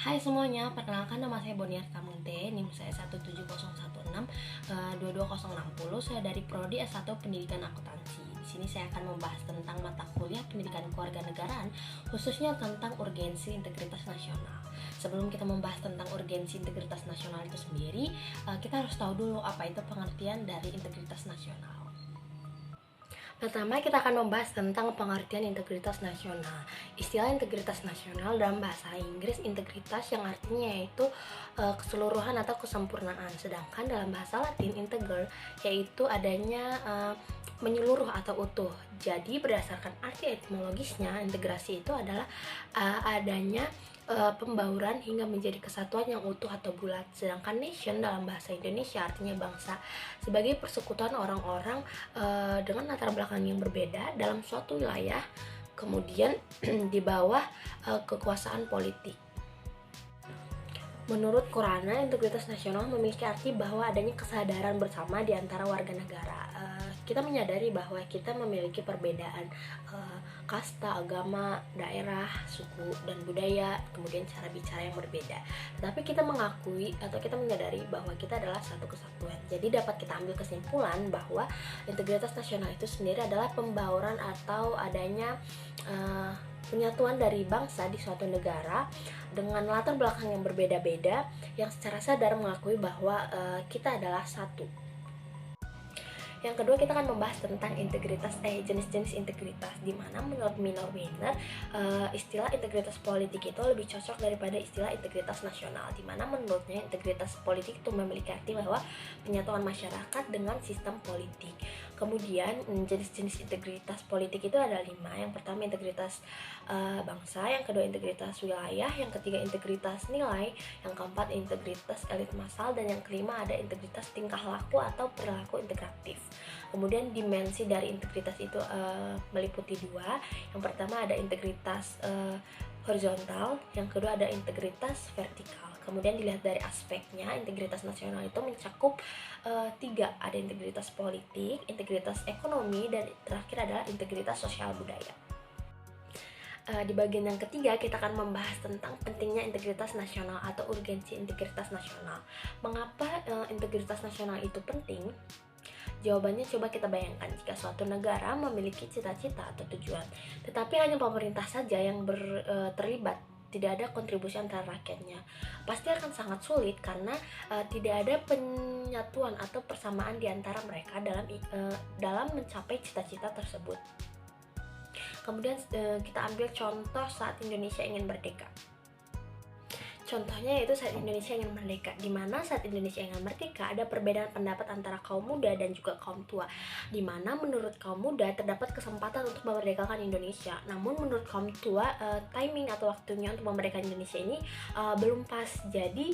Hai semuanya, perkenalkan nama saya Boniarta Munte, NIM saya 17016 22060. Saya dari Prodi S1 Pendidikan Akuntansi. Di sini saya akan membahas tentang mata kuliah Pendidikan Kewarganegaraan, khususnya tentang urgensi integritas nasional. Sebelum kita membahas tentang urgensi integritas nasional itu sendiri, kita harus tahu dulu apa itu pengertian dari integritas nasional. Pertama, kita akan membahas tentang pengertian integritas nasional. Istilah integritas nasional dalam bahasa Inggris integritas yang artinya yaitu keseluruhan atau kesempurnaan. Sedangkan dalam bahasa Latin integer yaitu adanya menyeluruh atau utuh. Jadi berdasarkan arti etimologisnya, integrasi itu adalah adanya pembauran hingga menjadi kesatuan yang utuh atau bulat. Sedangkan nation dalam bahasa Indonesia artinya bangsa, sebagai persekutuan orang-orang dengan latar belakang yang berbeda dalam suatu wilayah, kemudian di bawah kekuasaan politik. Menurut Qurana, integritas nasional memiliki arti bahwa adanya kesadaran bersama di antara warga negara. Kita menyadari bahwa kita memiliki perbedaan kasta, agama, daerah, suku, dan budaya, kemudian cara bicara yang berbeda. Tetapi kita mengakui atau kita menyadari bahwa kita adalah satu kesatuan. Jadi dapat kita ambil kesimpulan bahwa integritas nasional itu sendiri adalah pembauran atau adanya penyatuan dari bangsa di suatu negara dengan latar belakang yang berbeda-beda yang secara sadar mengakui bahwa kita adalah satu. Yang kedua, kita akan membahas tentang jenis-jenis integritas, di mana menurut Minor Weiner istilah integritas politik itu lebih cocok daripada istilah integritas nasional, di mana menurutnya integritas politik itu memiliki arti bahwa penyatuan masyarakat dengan sistem politik. Kemudian jenis-jenis integritas politik itu ada 5. Yang pertama integritas bangsa, yang kedua integritas wilayah, yang ketiga integritas nilai, yang keempat integritas elit massal, dan yang kelima ada integritas tingkah laku atau perilaku integratif. Kemudian dimensi dari integritas itu meliputi 2. Yang pertama ada integritas horizontal, yang kedua ada integritas vertikal. Kemudian dilihat dari aspeknya, integritas nasional itu mencakup 3. Ada integritas politik, integritas ekonomi, dan terakhir adalah integritas sosial budaya. Di bagian yang ketiga, kita akan membahas tentang pentingnya integritas nasional atau urgensi integritas nasional. Mengapa integritas nasional itu penting? Jawabannya coba kita bayangkan jika suatu negara memiliki cita-cita atau tujuan, tetapi hanya pemerintah saja yang terlibat, tidak ada kontribusi antara rakyatnya. Pasti akan sangat sulit karena tidak ada penyatuan atau persamaan di antara mereka dalam mencapai cita-cita tersebut. Kemudian kita ambil contoh saat Indonesia ingin merdeka. Contohnya yaitu saat Indonesia ingin merdeka, di mana saat Indonesia ingin merdeka ada perbedaan pendapat antara kaum muda dan juga kaum tua, di mana menurut kaum muda terdapat kesempatan untuk memerdekakan Indonesia, namun menurut kaum tua timing atau waktunya untuk memerdekakan Indonesia ini belum pas. Jadi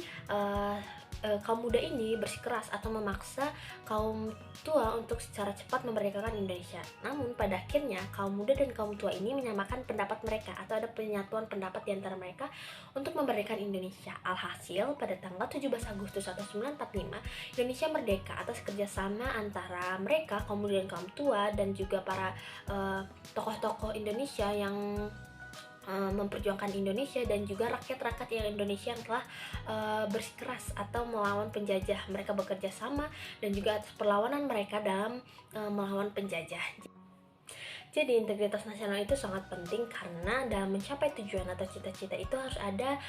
kaum muda ini bersikeras atau memaksa kaum tua untuk secara cepat memerdekakan Indonesia. Namun pada akhirnya kaum muda dan kaum tua ini menyamakan pendapat mereka atau ada penyatuan pendapat di antara mereka untuk memerdekakan Indonesia. Alhasil pada tanggal 17 Agustus 1945 Indonesia merdeka atas kerjasama antara mereka, kaum muda dan kaum tua, dan juga para tokoh-tokoh Indonesia yang memperjuangkan Indonesia, dan juga rakyat-rakyat yang Indonesia yang telah bersikeras atau melawan penjajah. Mereka bekerja sama dan juga atas perlawanan mereka dalam melawan penjajah. Jadi integritas nasional itu sangat penting karena dalam mencapai tujuan atau cita-cita itu harus ada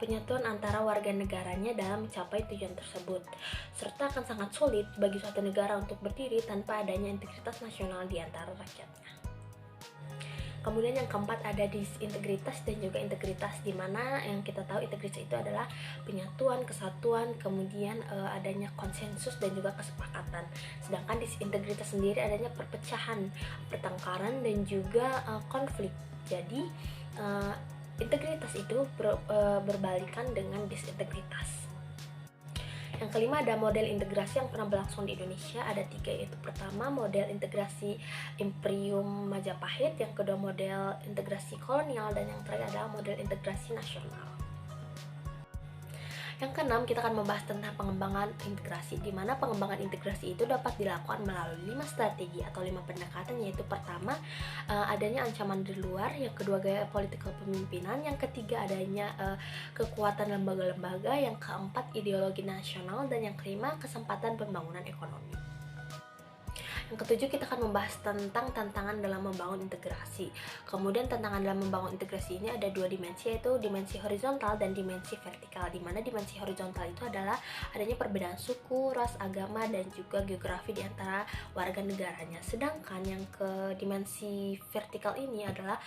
penyatuan antara warga negaranya dalam mencapai tujuan tersebut. Serta akan sangat sulit bagi suatu negara untuk berdiri tanpa adanya integritas nasional di antara rakyatnya. Kemudian yang keempat ada disintegritas dan juga integritas, di mana yang kita tahu integritas itu adalah penyatuan, kesatuan, kemudian adanya konsensus dan juga kesepakatan. Sedangkan disintegritas sendiri adanya perpecahan, pertengkaran, dan juga konflik. Jadi integritas itu berbalikan dengan disintegritas. Yang kelima ada model integrasi yang pernah berlangsung di Indonesia, ada 3, yaitu pertama model integrasi Imperium Majapahit, yang kedua model integrasi kolonial, dan yang terakhir adalah model integrasi nasional. Yang keenam, kita akan membahas tentang pengembangan integrasi, di mana pengembangan integrasi itu dapat dilakukan melalui 5 strategi atau 5 pendekatan, yaitu pertama, adanya ancaman dari luar, yang kedua gaya politik kepemimpinan, yang ketiga adanya kekuatan lembaga-lembaga, yang keempat ideologi nasional, dan yang kelima kesempatan pembangunan ekonomi. Yang ketujuh, kita akan membahas tentang tantangan dalam membangun integrasi. Kemudian tantangan dalam membangun integrasi ini ada dua dimensi, yaitu dimensi horizontal dan dimensi vertikal. Di mana dimensi horizontal itu adalah adanya perbedaan suku, ras, agama, dan juga geografi di antara warga negaranya. Sedangkan yang ke dimensi vertikal ini adalah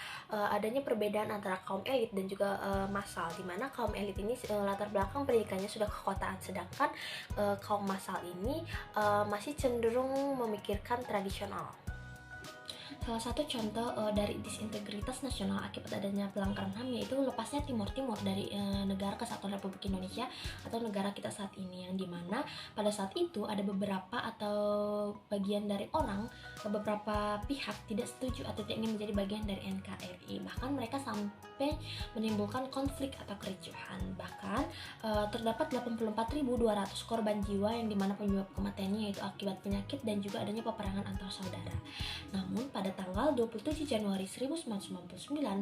adanya perbedaan antara kaum elit dan juga massal. Di mana kaum elit ini latar belakang pendidikannya sudah kekotaan, sedangkan kaum massal ini masih cenderung memikirkan tradisional. Salah satu contoh dari disintegritas nasional akibat adanya pelanggaran HAM yaitu lepasnya Timur Timur dari negara Kesatuan Republik Indonesia atau negara kita saat ini, yang dimana pada saat itu ada beberapa atau bagian dari orang, beberapa pihak tidak setuju atau tidak ingin menjadi bagian dari NKRI. Bahkan mereka sampai menimbulkan konflik atau kericuhan. Bahkan terdapat 84.200 korban jiwa, yang dimana penyebab kematiannya yaitu akibat penyakit dan juga adanya peperangan antar saudara. Namun pada tanggal 27 Januari 1999,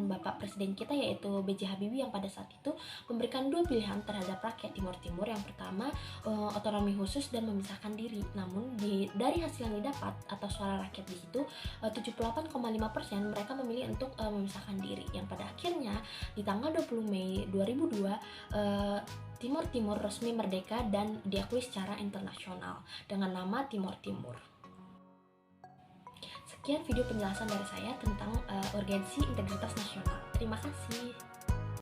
Bapak Presiden kita yaitu B.J. Habibie yang pada saat itu memberikan dua pilihan terhadap rakyat Timur Timur. Yang pertama, otonomi khusus dan memisahkan diri. Namun dari hasil yang didapat atau suara rakyat di situ, 78,5% mereka memilih untuk memisahkan diri. Yang pada akhirnya di tanggal 20 Mei 2002 Timur Timur resmi merdeka dan diakui secara internasional dengan nama Timur Timur. Sekian video penjelasan dari saya tentang urgensi integritas nasional. Terima kasih.